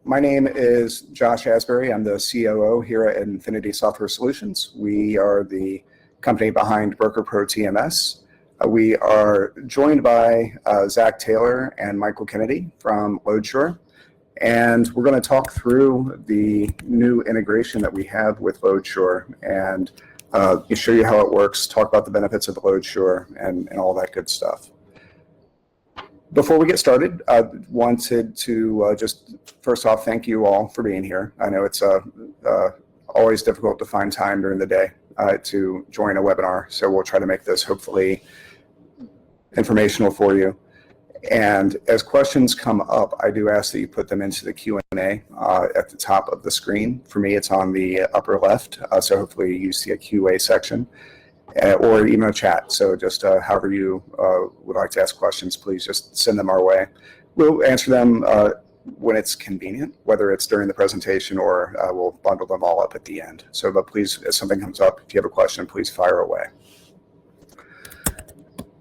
My name is Josh Asbury. I'm the COO here at Infinity Software Solutions. We are the company behind BrokerPro TMS. We are joined by Zach Taylor and Michael Kennedy from Loadsure. And we're going to talk through the new integration that we have with Loadsure and show you how it works, talk about the benefits of Loadsure and all that good stuff. Before we get started, I wanted to just first off thank you all for being here. I know it's always difficult to find time during the day to join a webinar, so we'll try to make this hopefully informational for you. And as questions come up, I do ask that you put them into the Q&A at the top of the screen. For me, it's on the upper left, so hopefully you see a QA section. Or email chat. So just however you would like to ask questions, please just send them our way. We'll answer them when it's convenient, whether it's during the presentation or we'll bundle them all up at the end. So, but please, if something comes up, if you have a question, please fire away.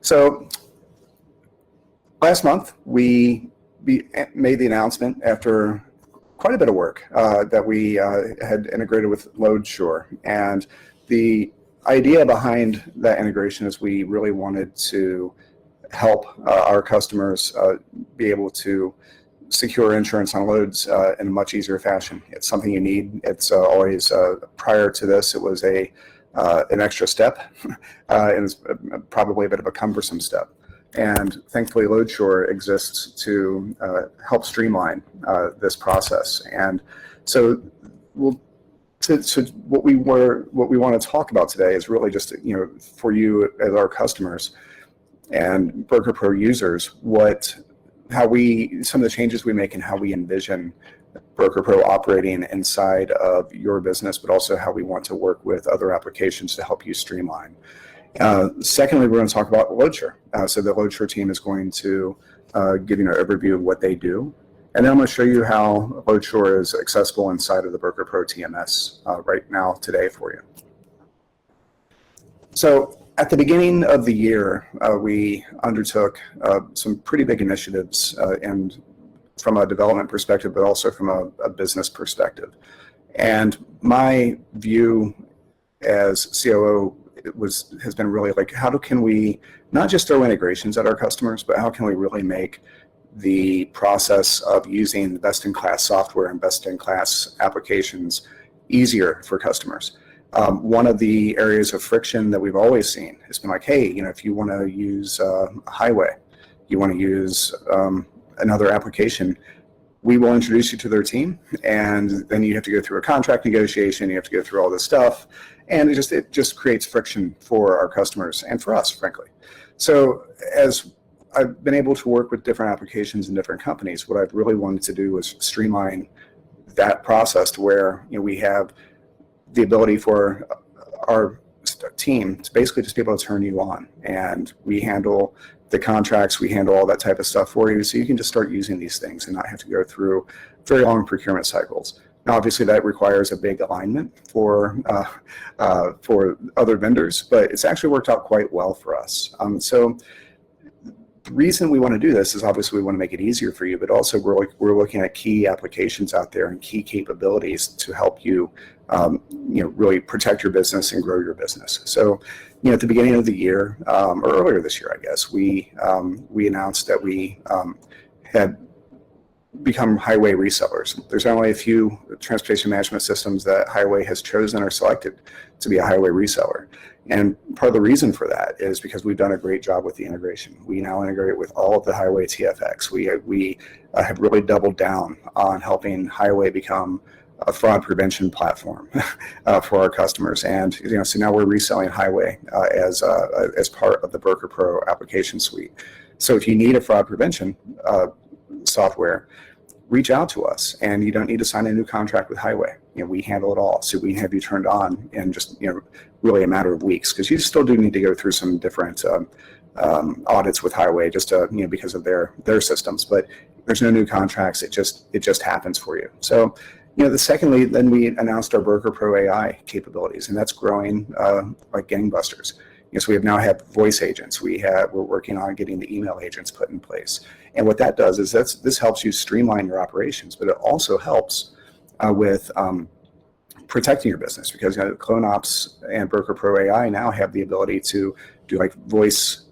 So last month, we made the announcement after quite a bit of work that we had integrated with Loadsure. And the idea behind that integration is we really wanted to help our customers be able to secure insurance on loads in a much easier fashion. It's something you need. It's always, prior to this, it was an extra step, and it's probably a bit of a cumbersome step. And thankfully, Loadsure exists to help streamline this process. And so So what we want to talk about today is really just, for you as our customers and BrokerPro users, some of the changes we make and how we envision BrokerPro operating inside of your business, but also how we want to work with other applications to help you streamline. Secondly, we're going to talk about Loadsure. So the Loadsure team is going to give you an overview of what they do. And then I'm going to show you how Loadsure is accessible inside of the BrokerPro TMS right now today for you. So at the beginning of the year, we undertook some pretty big initiatives and from a development perspective, but also from a business perspective. And my view as COO has been really like, how can we not just throw integrations at our customers, but how can we really make the process of using best-in-class software and best-in-class applications easier for customers. One of the areas of friction that we've always seen has been like, hey, if you want to use a highway, you want to use another application, we will introduce you to their team, and then you have to go through a contract negotiation, you have to go through all this stuff, and it just creates friction for our customers and for us, frankly. So as I've been able to work with different applications and different companies, what I've really wanted to do is streamline that process to where we have the ability for our team to basically just be able to turn you on, and we handle the contracts, we handle all that type of stuff for you, so you can just start using these things and not have to go through very long procurement cycles. Now, obviously, that requires a big alignment for other vendors, but it's actually worked out quite well for us. So the reason we want to do this is obviously we want to make it easier for you, but also we're looking at key applications out there and key capabilities to help you, really protect your business and grow your business. So, at the beginning of the year, or earlier this year, I guess, we announced that we had become highway resellers. There's only a few transportation management systems that Highway has chosen or selected to be a highway reseller. And part of the reason for that is because we've done a great job with the integration. We now integrate with all of the Highway TFX. We have really doubled down on helping Highway become a fraud prevention platform for our customers. And so now we're reselling Highway as part of the BrokerPro application suite. So if you need a fraud prevention software, reach out to us, and you don't need to sign a new contract with Highway. We handle it all, so we can have you turned on in just really a matter of weeks, because you still do need to go through some different audits with Highway just because of their systems. But there's no new contracts. It just happens for you. So secondly, then we announced our BrokerPro AI capabilities, and that's growing like gangbusters. So we have now had voice agents. We're working on getting the email agents put in place. And what that does is this helps you streamline your operations, but it also helps with protecting your business, because CloneOps and BrokerPro AI now have the ability to do like voice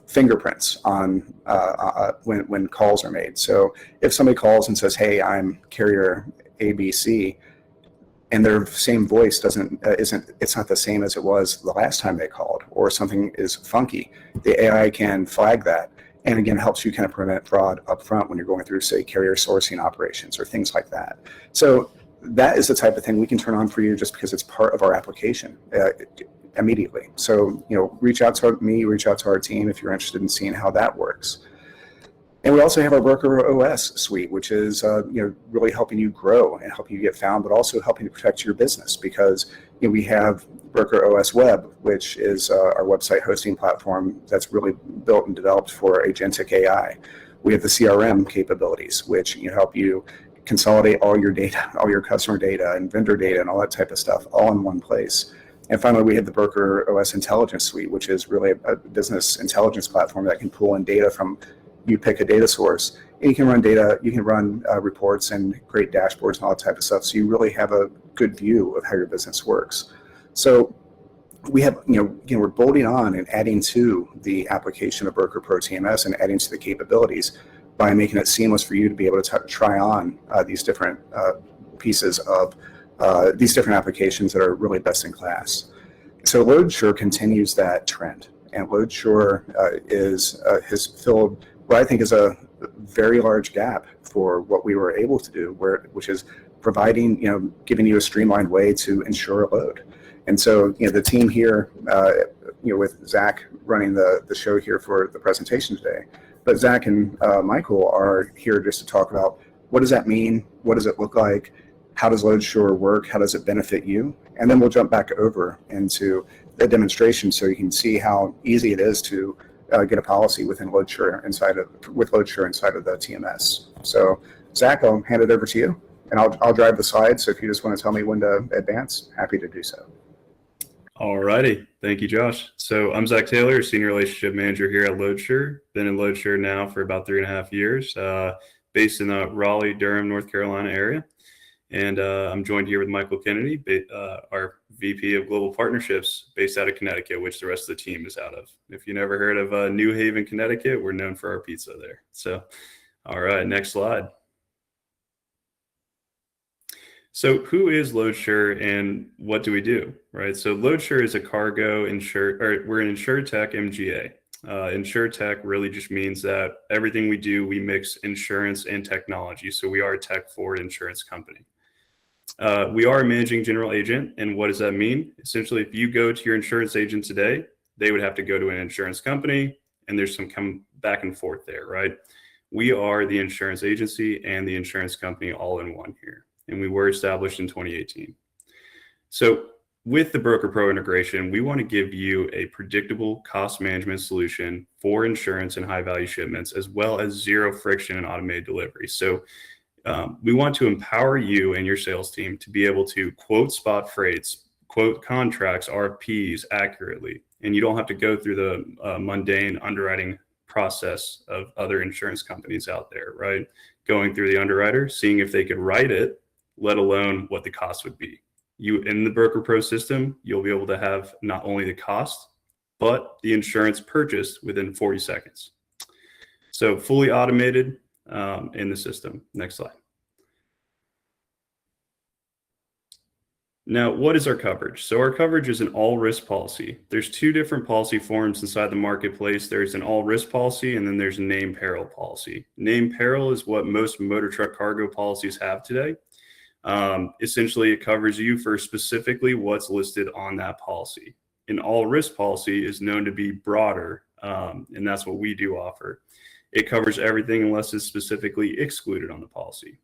fingerprints on when calls are made. So if somebody calls and says, "Hey, I'm carrier ABC," and their same voice it's not the same as it was the last time they called, or something is funky, the AI can flag that, and again helps you kind of prevent fraud up front when you're going through, say, carrier sourcing operations or things like that. So that is the type of thing we can turn on for you just because it's part of our application immediately. So reach out to me, reach out to our team if you're interested in seeing how that works. And we also have our Broker OS suite, which is really helping you grow and helping you get found, but also helping to protect your business, because we have Broker OS Web, which is our website hosting platform that's really built and developed for agentic AI. We have the CRM capabilities, which help you consolidate all your data, all your customer data and vendor data and all that type of stuff all in one place. And finally, we have the Broker OS Intelligence Suite, which is really a business intelligence platform that can pull in data from, you pick a data source, and you can run data, you can run reports and create dashboards and all that type of stuff. So you really have a good view of how your business works. So we have, we're bolting on and adding to the application of BrokerPro TMS and adding to the capabilities by making it seamless for you to be able to try on these different pieces of these different applications that are really best in class. So Loadsure continues that trend, and Loadsure has filled what I think is a very large gap for what we were able to do, which is providing, giving you a streamlined way to insure a load. And so, the team here, with Zach running the show here for the presentation today, but Zach and Michael are here just to talk about what does that mean, what does it look like, how does Loadsure work, how does it benefit you, and then we'll jump back over into the demonstration so you can see how easy it is to get a policy within Loadsure inside of the TMS. So Zach, I'll hand it over to you, and I'll drive the slides. So if you just want to tell me when to advance, happy to do so. All righty. Thank you, Josh. So I'm Zach Taylor, Senior Relationship Manager here at Loadsure. Been in Loadsure now for about 3.5 years, based in the Raleigh-Durham, North Carolina area. And I'm joined here with Michael Kennedy, our VP of Global Partnerships, based out of Connecticut, which the rest of the team is out of. If you never heard of New Haven, Connecticut, we're known for our pizza there. So, all right, next slide. So who is Loadsure and what do we do, right? So Loadsure is a cargo we're an InsurTech MGA. InsurTech really just means that everything we do, we mix insurance and technology. So we are a tech-forward insurance company. We are a managing general agent. And what does that mean? Essentially, if you go to your insurance agent today, they would have to go to an insurance company, and there's some come back and forth there, right? We are the insurance agency and the insurance company all in one here. And we were established in 2018. So with the BrokerPro integration, we want to give you a predictable cost management solution for insurance and high value shipments, as well as zero friction and automated delivery. So we want to empower you and your sales team to be able to quote spot freights, quote contracts, RFPs accurately. And you don't have to go through the mundane underwriting process of other insurance companies out there, right? Going through the underwriter, seeing if they could write it, let alone what the cost would be. You in the BrokerPro system, you'll be able to have not only the cost, but the insurance purchased within 40 seconds. So fully automated in the system. Next slide. Now, what is our coverage? So our coverage is an all risk policy. There's two different policy forms inside the marketplace. There's an all risk policy, and then there's a named peril policy. Named peril is what most motor truck cargo policies have today. Essentially, it covers you for specifically what's listed on that policy. An all risk policy is known to be broader, and that's what we do offer. It covers everything unless it's specifically excluded on the policy.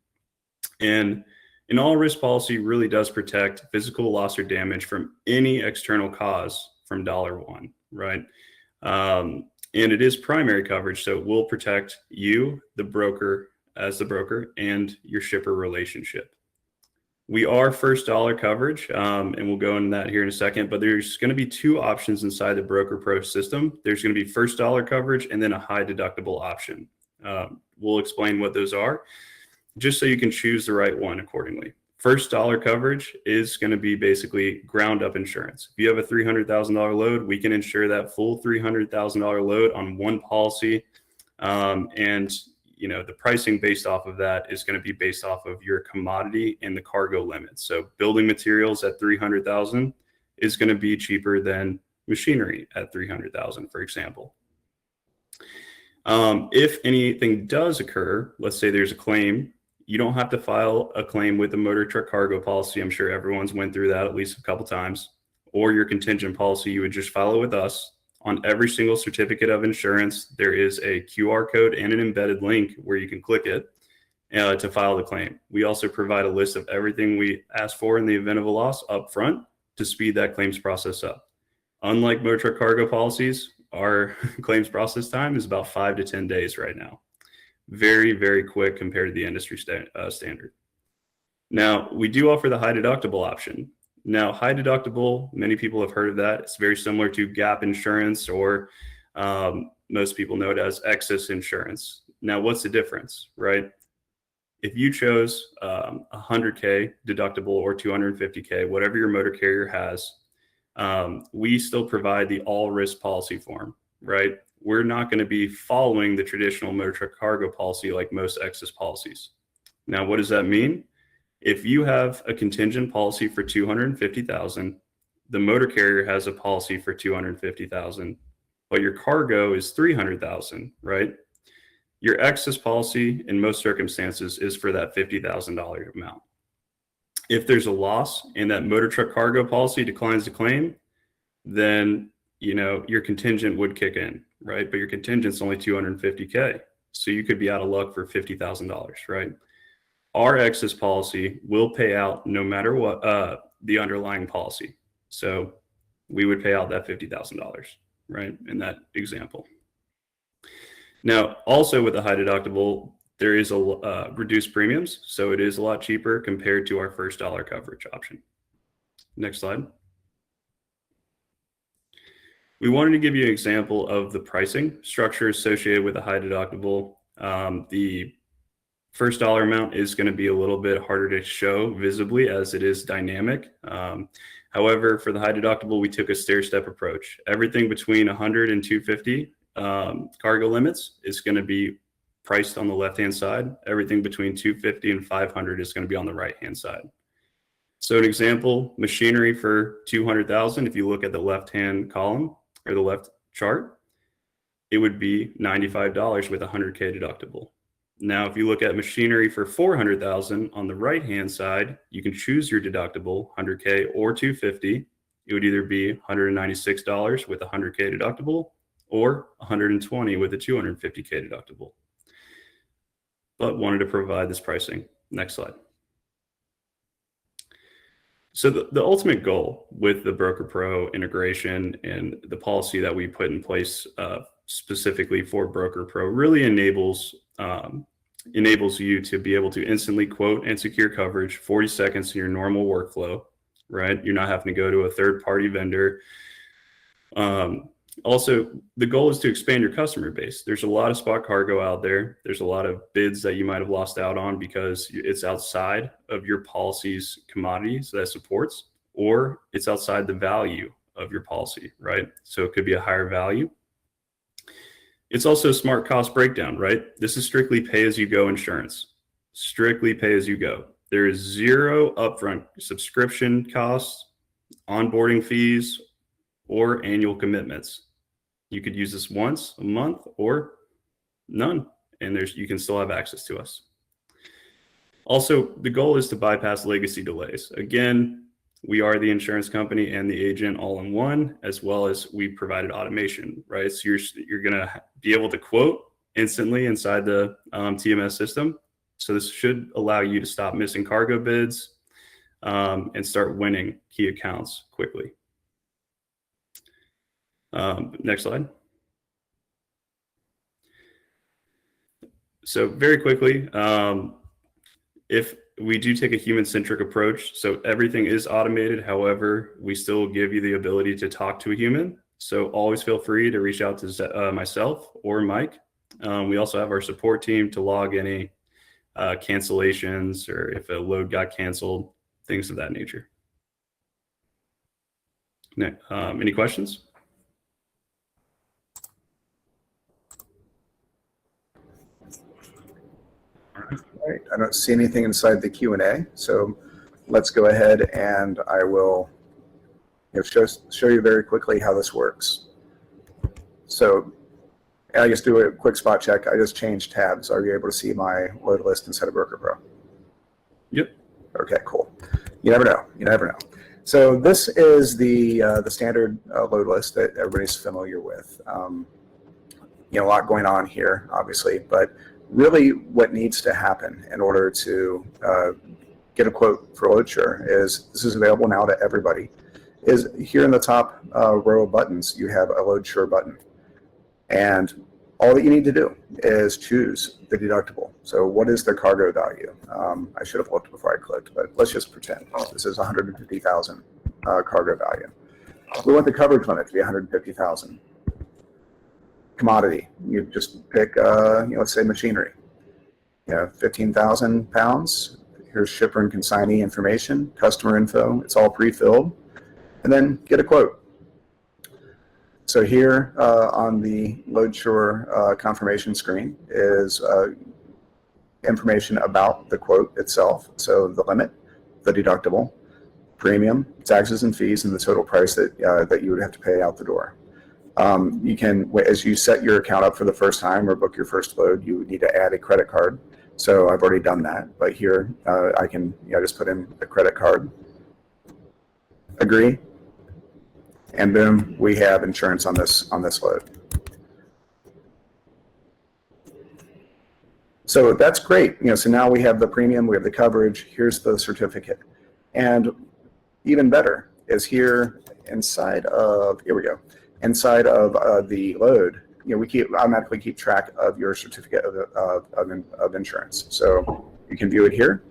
And an all risk policy really does protect physical loss or damage from any external cause from $1, right? And it is primary coverage, so it will protect you, the broker, as the broker, and your shipper relationship. We are first dollar coverage, and we'll go into that here in a second, but there's going to be two options inside the BrokerPro system. There's going to be first dollar coverage and then a high deductible option. We'll explain what those are, just so you can choose the right one accordingly. First dollar coverage is going to be basically ground up insurance. If you have a $300,000 load, we can insure that full $300,000 load on one policy. And the pricing based off of that is going to be based off of your commodity and the cargo limit. So building materials at 300,000 is going to be cheaper than machinery at 300,000, for example. If anything does occur, let's say there's a claim, you don't have to file a claim with the motor truck cargo policy. I'm sure everyone's went through that at least a couple times, or your contingent policy. You would just follow with us. On every single certificate of insurance, there is a QR code and an embedded link where you can click it to file the claim. We also provide a list of everything we ask for in the event of a loss up front to speed that claims process up. Unlike motor truck cargo policies, our claims process time is about 5 to 10 days right now. Very, very quick compared to the industry standard. Now, we do offer the high deductible option. Now, high deductible, many people have heard of that. It's very similar to gap insurance, or most people know it as excess insurance. Now, what's the difference, right? If you chose 100K deductible or 250K, whatever your motor carrier has, we still provide the all risk policy form, right? We're not going to be following the traditional motor truck cargo policy like most excess policies. Now, what does that mean? If you have a contingent policy for 250,000, the motor carrier has a policy for 250,000, but your cargo is 300,000, right? Your excess policy in most circumstances is for that $50,000 amount. If there's a loss and that motor truck cargo policy declines to claim, then your contingent would kick in, right? But your contingent's only 250K, so you could be out of luck for $50,000, right? Our excess policy will pay out no matter what the underlying policy. So we would pay out that $50,000, right, in that example. Now, also with the high deductible, there is a reduced premiums, so it is a lot cheaper compared to our first dollar coverage option. Next slide. We wanted to give you an example of the pricing structure associated with a high deductible. The first dollar amount is going to be a little bit harder to show visibly as it is dynamic. However, for the high deductible, we took a stair-step approach. Everything between 100 and 250 cargo limits is going to be priced on the left-hand side. Everything between 250 and 500 is going to be on the right-hand side. So an example, machinery for 200,000, if you look at the left-hand column or the left chart, it would be $95 with a 100K deductible. Now, if you look at machinery for 400,000 on the right-hand side, you can choose your deductible, 100K or 250. It would either be $196 with a 100K deductible or $120 with a 250K deductible. But wanted to provide this pricing. Next slide. So the ultimate goal with the BrokerPro integration and the policy that we put in place specifically for BrokerPro really enables you to be able to instantly quote and secure coverage 40 seconds in your normal workflow, right? You're not having to go to a third-party vendor. Also, the goal is to expand your customer base. There's a lot of spot cargo out there. There's a lot of bids that you might have lost out on because it's outside of your policy's commodities that supports, or it's outside the value of your policy, right? So it could be a higher value. It's also a smart cost breakdown, right? This is strictly pay-as-you-go insurance. Strictly pay-as-you-go. There is zero upfront subscription costs, onboarding fees, or annual commitments. You could use this once a month or none, and you can still have access to us. Also, the goal is to bypass legacy delays. Again, we are the insurance company and the agent all in one, as well as we provided automation, right? So you're going to be able to quote instantly inside the TMS system. So this should allow you to stop missing cargo bids and start winning key accounts quickly. Next slide. So very quickly, if we do take a human-centric approach, so everything is automated. However, we still give you the ability to talk to a human. So always feel free to reach out to myself or Mike. We also have our support team to log any cancellations or if a load got canceled, things of that nature. Any questions? All right, I don't see anything inside the Q&A, so let's go ahead and I will show you very quickly how this works. So I just do a quick spot check. I just changed tabs. Are you able to see my load list inside of BrokerPro? Yep. Okay, cool. You never know. You never know. So this is the standard load list that everybody's familiar with. A lot going on here, obviously, but really what needs to happen in order to get a quote for Loadsure is this is available now to everybody. Is here in the top row of buttons, you have a Loadsure button. And all that you need to do is choose the deductible. So what is the cargo value? I should have looked before I clicked, but let's just pretend this is 150,000 cargo value. We want the coverage limit to be 150,000. Commodity, you just pick, let's say machinery. 15,000 pounds. Here's shipper and consignee information, customer info. It's all pre-filled, and then get a quote. So here on the Loadsure confirmation screen is information about the quote itself. So the limit, the deductible, premium, taxes and fees, and the total price that you would have to pay out the door. You can, as you set your account up for the first time or book your first load, you would need to add a credit card. So I've already done that, but here I can just put in a credit card, agree, and boom, we have insurance on this load. So that's great. So now we have the premium, we have the coverage. Here's the certificate, and even better is here inside of inside of the load. We automatically keep track of your certificate of insurance. So you can view it here.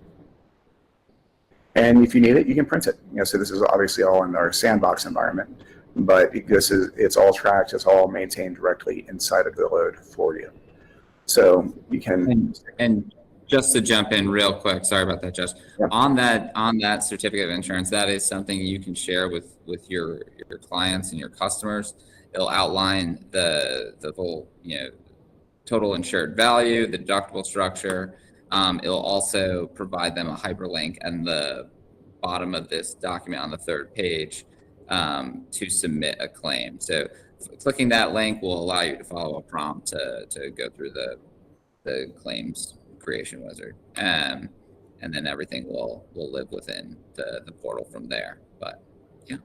And if you need it, you can print it. So this is obviously all in our sandbox environment, but it's all tracked, it's all maintained directly inside of the load for you. So you can. And just to jump in real quick, sorry about that, Josh. Yeah. On that certificate of insurance, that is something you can share with your clients and your customers. It'll outline the whole total insured value, the deductible structure. It'll also provide them a hyperlink in the bottom of this document on the third page to submit a claim. So clicking that link will allow you to follow a prompt to go through the claims creation wizard, and then everything will live within the portal from there. But yeah.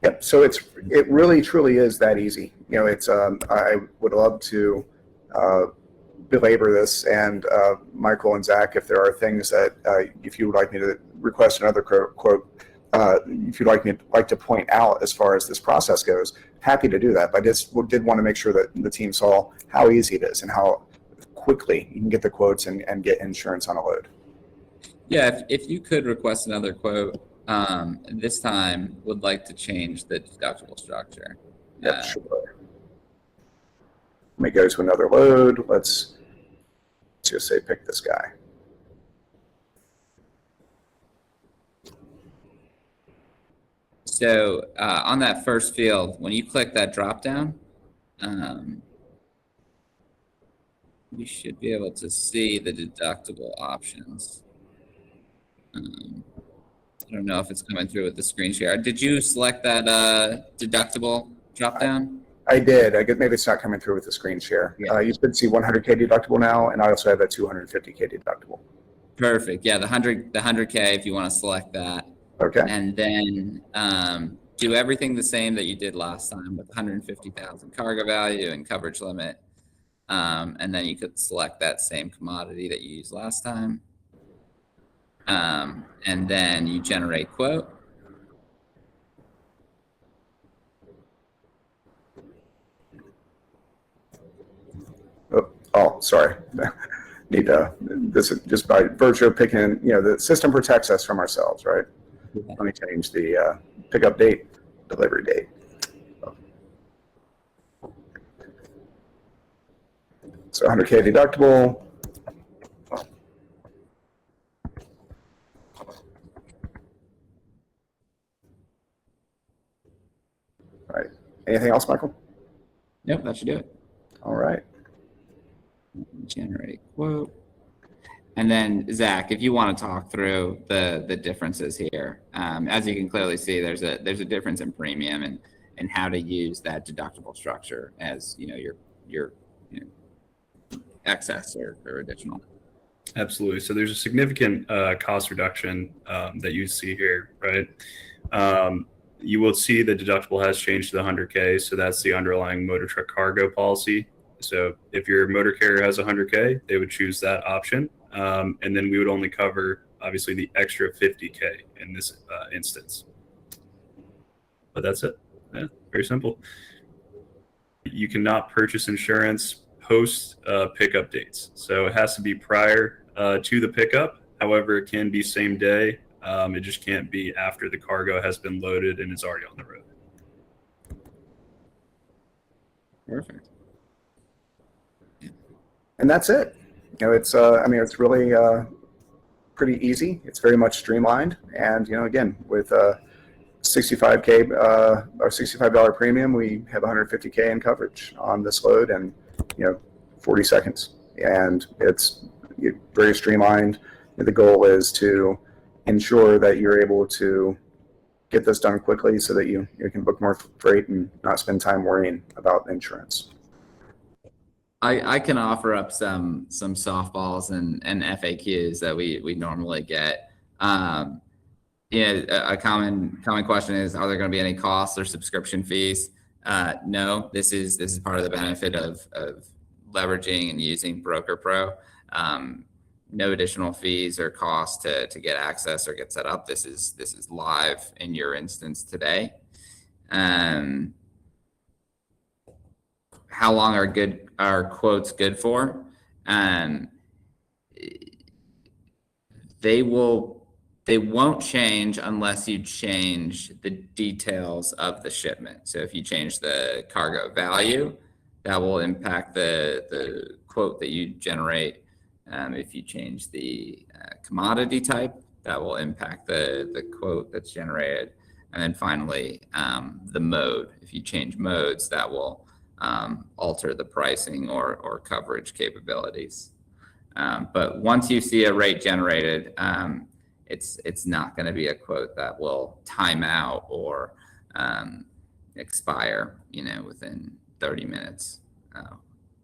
Yep. So it really truly is that easy. It's I would love to belabor this, and Michael and Zach, if there are things that if you would like me to request another quote, if you'd like to point out as far as this process goes, happy to do that. But I just did want to make sure that the team saw how easy it is and how quickly you can get the quotes and get insurance on a load. Yeah, if you could request another quote, this time would like to change the deductible structure. Yep, sure. Let me go to another load. Let's just say pick this guy. So on that first field, when you click that drop down, you should be able to see the deductible options. I don't know if it's coming through with the screen share. Did you select that deductible drop down? I did. I guess maybe it's not coming through with the screen share. Yeah. You should see 100K deductible now, and I also have a 250K deductible. Perfect. Yeah, the 100K if you want to select that. Okay. And then do everything the same that you did last time with 150,000 cargo value and coverage limit. And then you could select that same commodity that you used last time. And then you generate quote. Oh, sorry. need to, this is just by virtue of picking, the system protects us from ourselves, right? Let me change the pickup date, delivery date. So 100K deductible. All right. Anything else, Michael? Yep, that should do it. All right. Generate quote. And then Zach, if you want to talk through the differences here, as you can clearly see, there's a difference in premium and how to use that deductible structure as your excess or additional. Absolutely. So there's a significant cost reduction that you see here, right? You will see the deductible has changed to the 100K. So that's the underlying motor truck cargo policy. So if your motor carrier has 100K, they would choose that option. And then we would only cover, obviously, the extra 50K in this instance. But that's it. Yeah, very simple. You cannot purchase insurance post pickup dates. So it has to be prior to the pickup. However, it can be same day. It just can't be after the cargo has been loaded and is already on the road. Perfect. And that's it. It's really pretty easy. It's very much streamlined. And, again, with 65K or $65 premium, we have 150K in coverage on this load and, 40 seconds. And it's very streamlined. The goal is to ensure that you're able to get this done quickly so that you can book more freight and not spend time worrying about insurance. I can offer up some softballs and FAQs that we normally get. A common question is, are there going to be any costs or subscription fees? No, this is part of the benefit of leveraging and using BrokerPro. No additional fees or costs to get access or get set up. This is live in your instance today. How long are quotes good for? They won't change unless you change the details of the shipment. So if you change the cargo value, that will impact the quote that you generate. If you change the commodity type, that will impact the quote that's generated. And then finally, the mode. If you change modes, that will alter the pricing or coverage capabilities. But once you see a rate generated, it's not going to be a quote that will time out or expire, within 30 minutes.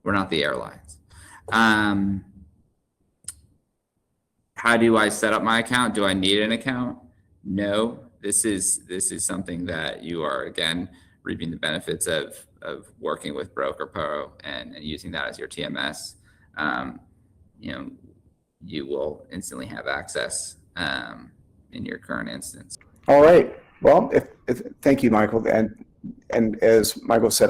We're not the airlines. How do I set up my account? Do I need an account? No. This is something that you are, again, reaping the benefits of working with BrokerPro and using that as your TMS. You will instantly have access in your current instance. All right. Well, thank you, Michael. And as Michael said,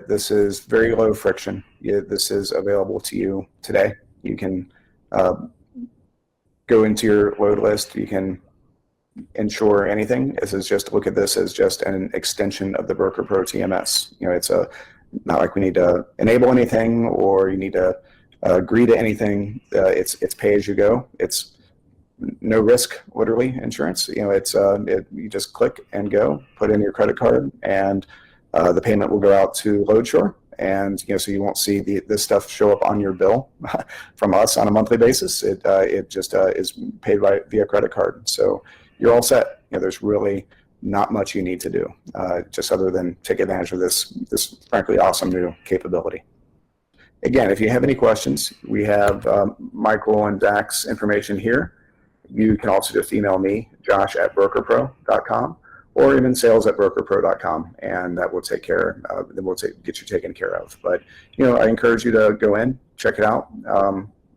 this is very low friction. This is available to you today. You can go into your load list. You can insure anything. Look at this as just an extension of the BrokerPro TMS. It's not like we need to enable anything or you need to agree to anything. It's pay as you go. It's no risk, literally, insurance. You just click and go, put in your credit card, and the payment will go out to Loadsure. And so you won't see this stuff show up on your bill from us on a monthly basis. It just is paid via credit card. So you're all set. There's really not much you need to do, just other than take advantage of this frankly awesome new capability. Again, if you have any questions, we have Michael and Zach's information here. You can also just email me, josh@brokerpro.com, or even sales@brokerpro.com, and that will take care. Then we'll get you taken care of. But I encourage you to go in, check it out.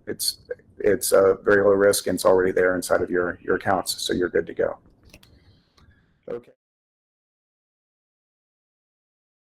It's very low risk, and it's already there inside of your accounts, so you're good to go. Okay.